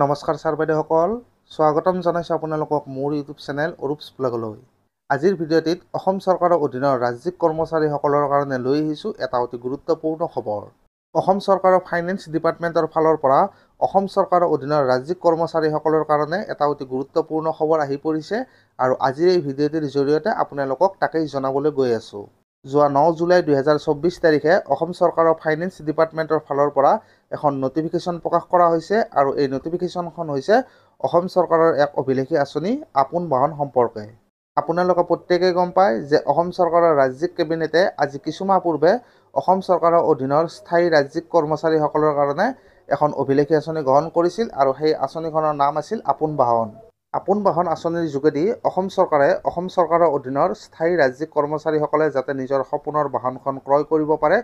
নমস্কাৰ ছাৰ বাইদেউসকল, স্বাগতম জনাইছোঁ আপোনালোকক মোৰ ইউটিউব চেনেল অৰূপ ব্লগলৈ। আজিৰ ভিডিঅ'টিত অসম চৰকাৰৰ অধীনৰ ৰাজ্যিক কৰ্মচাৰীসকলৰ কাৰণে লৈ আহিছোঁ এটা অতি গুৰুত্বপূৰ্ণ খবৰ। অসম চৰকাৰৰ ফাইনেন্স ডিপাৰ্টমেণ্টৰ ফালৰ পৰা অসম চৰকাৰৰ অধীনৰ ৰাজ্যিক কৰ্মচাৰীসকলৰ কাৰণে এটা অতি গুৰুত্বপূৰ্ণ খবৰ আহি পৰিছে আৰু আজিৰ এই ভিডিঅ'টিৰ জৰিয়তে আপোনালোকক তাকেই জনাবলৈ গৈ আছোঁ। যোৱা 9 জুলাই 2024 তাৰিখে অসম চৰকাৰৰ ফাইনেন্স ডিপাৰ্টমেণ্টৰ ফালৰ পৰা এখন নটিফিকেশ্যন প্ৰকাশ কৰা হৈছে আৰু এই নটিফিকেশ্যনখন হৈছে অসম চৰকাৰৰ এক অভিলেখী আঁচনি আপোন বাহন সম্পৰ্কে। আপোনালোকে প্ৰত্যেকেই গম পায় যে অসম চৰকাৰৰ ৰাজ্যিক কেবিনেটে আজি কিছুমাহ পূৰ্বে অসম চৰকাৰৰ অধীনৰ স্থায়ী ৰাজ্যিক কৰ্মচাৰীসকলৰ কাৰণে এখন অভিলেখী আঁচনি গ্ৰহণ কৰিছিল আৰু সেই আঁচনিখনৰ নাম আছিল আপোন বাহন। আপোন বাহন আঁচনিৰ যোগেদি অসম চৰকাৰে অসম চৰকাৰৰ অধীনৰ স্থায়ী ৰাজ্যিক কৰ্মচাৰীসকলে যাতে নিজৰ সপোনৰ বাহনখন ক্ৰয় কৰিব পাৰে,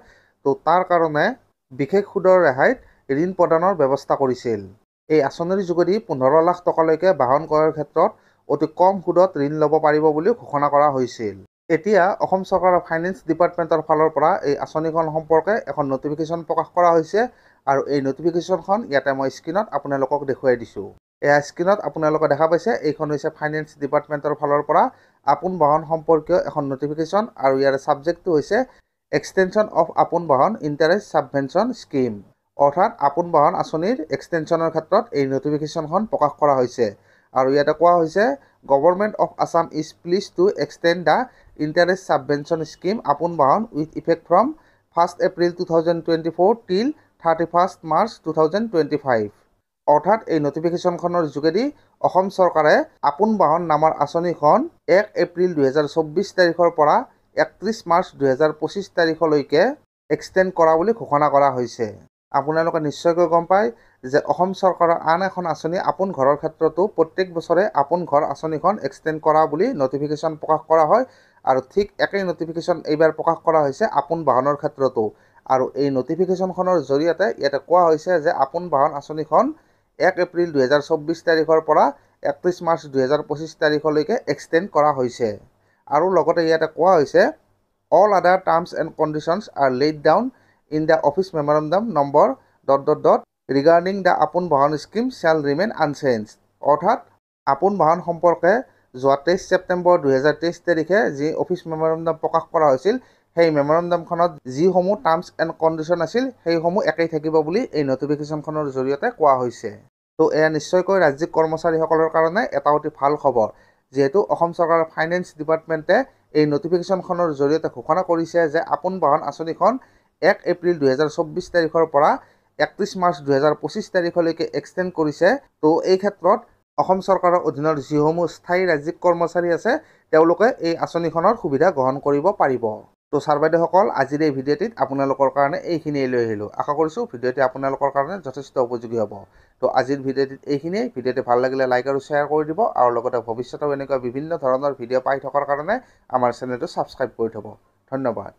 তো তাৰ কাৰণে বিশেষ সুদৰ ৰেহাইত ঋণ প্ৰদানৰ ব্যৱস্থা কৰিছিল। এই আঁচনিৰ যোগেদি 15 লাখ টকালৈকে বাহন ক্ৰয়ৰ ক্ষেত্ৰত অতি কম সুদত ঋণ ল'ব পাৰিব বুলিও ঘোষণা কৰা হৈছিল। এতিয়া অসম চৰকাৰৰ ফাইনেন্স ডিপাৰ্টমেণ্টৰ ফালৰ পৰা এই আঁচনিখন সম্পৰ্কে এখন নটিফিকেশ্যন প্ৰকাশ কৰা হৈছে আৰু এই নটিফিকেশ্যনখন ইয়াতে মই স্ক্ৰীণত আপোনালোকক দেখুৱাই দিছোঁ। এয়া স্ক্ৰীণত আপোনালোকে দেখা পাইছে, এইখন হৈছে ফাইনেন্স ডিপাৰ্টমেণ্টৰ ফালৰ পৰা আপোন বাহন সম্পৰ্কীয় এখন নটিফিকেশ্যন আৰু ইয়াৰ ছাবজেক্টটো হৈছে এক্সটেনশ্যন অফ আপোন বাহন ইণ্টাৰেষ্ট ছাবভেনশ্যন স্কিম, অৰ্থাৎ আপোন বাহন আঁচনিৰ এক্সটেনশ্যনৰ ক্ষেত্ৰত এই নটিফিকেশ্যনখন প্ৰকাশ কৰা হৈছে। আৰু ইয়াতে কোৱা হৈছে government of Assam is pleased to extend the interest subvention scheme Apon Bahon with effect from 1 April 2024 টিল 31 মাৰ্চ 2025। অৰ্থাৎ এই নটিফিকেশ্যনখনৰ যোগেদি অসম চৰকাৰে আপোন বাহন নামৰ আঁচনিখন 1 এপ্ৰিল 2024 তাৰিখৰ পৰা 31 মাৰ্চ 2025 তাৰিখলৈকে এক্সটেণ্ড কৰা বুলি ঘোষণা কৰা হৈছে। আপোনালোকে নিশ্চয়কৈ গম পায় যে অসম চৰকাৰৰ আন এখন আঁচনি আপোন ঘৰৰ ক্ষেত্ৰতো প্ৰত্যেক বছৰে আপোন ঘৰ আঁচনিখন এক্সটেণ্ড কৰা বুলি নটিফিকেশ্যন প্ৰকাশ কৰা হয় আৰু ঠিক একেই নটিফিকেশ্যন এইবাৰ প্ৰকাশ কৰা হৈছে আপোন বাহনৰ ক্ষেত্ৰতো। আৰু এই নটিফিকেশ্যনখনৰ জৰিয়তে ইয়াতে কোৱা হৈছে যে আপোন বাহন আঁচনিখন 1 এপ্ৰিল 2024 তাৰিখৰ পৰা 31 মাৰ্চ 2025 তাৰিখলৈকে এক্সটেণ্ড কৰা হৈছে। আৰু লগতে ইয়াতে কোৱা হৈছে অল আদাৰ terms and conditions R laid down in the office memorandum number ... regarding the আপোন বাহন স্কিম শ্বেল ৰিমেইন আনচেঞ্জ। অৰ্থাৎ আপোন বাহন সম্পৰ্কে যোৱা 23 ছেপ্টেম্বৰ 2023 তাৰিখে যি অফিচ মেমৰেণ্ডাম প্ৰকাশ কৰা হৈছিল, সেই মেমৰেণ্ডামখনত যিসমূহ টাৰ্মছ এণ্ড কণ্ডিশ্যন আছিল সেইসমূহ একেই থাকিব বুলি এই নটিফিকেশ্যনখনৰ জৰিয়তে কোৱা হৈছে। তো এয়া নিশ্চয়কৈ ৰাজ্যিক কৰ্মচাৰীসকলৰ কাৰণে এটা অতি ভাল খবৰ, যিহেতু অসম চৰকাৰৰ ফাইনেন্স ডিপাৰ্টমেণ্টে এই নটিফিকেশ্যনখনৰ জৰিয়তে ঘোষণা কৰিছে যে আপোন বাহন আঁচনিখন 1 এপ্ৰিল 2024 তাৰিখৰ পৰা 31 মাৰ্চ 2025 তাৰিখলৈকে এক্সটেণ্ড কৰিছে। তো এই ক্ষেত্ৰত অসম চৰকাৰৰ অধীনৰ যিসমূহ স্থায়ী ৰাজ্যিক কৰ্মচাৰী আছে তেওঁলোকে এই আঁচনিখনৰ সুবিধা গ্ৰহণ কৰিব পাৰিব। তো ছাৰ বাইদেউসকল, আজিৰ এই ভিডিঅ'টিত আপোনালোকৰ কাৰণে এইখিনিয়ে লৈ আহিলোঁ। আশা কৰিছোঁ ভিডিঅ'টি আপোনালোকৰ কাৰণে যথেষ্ট উপযোগী হ'ব। তো আজিৰ ভিডিঅ'টিত এইখিনিয়ে। ভিডিঅ'টি ভাল লাগিলে লাইক আৰু শ্বেয়াৰ কৰি দিব আৰু লগতে ভৱিষ্যতেও এনেকুৱা বিভিন্ন ধৰণৰ ভিডিঅ' পাই থকাৰ কাৰণে আমাৰ চেনেলটো ছাবস্ক্ৰাইব কৰি থ'ব। ধন্যবাদ।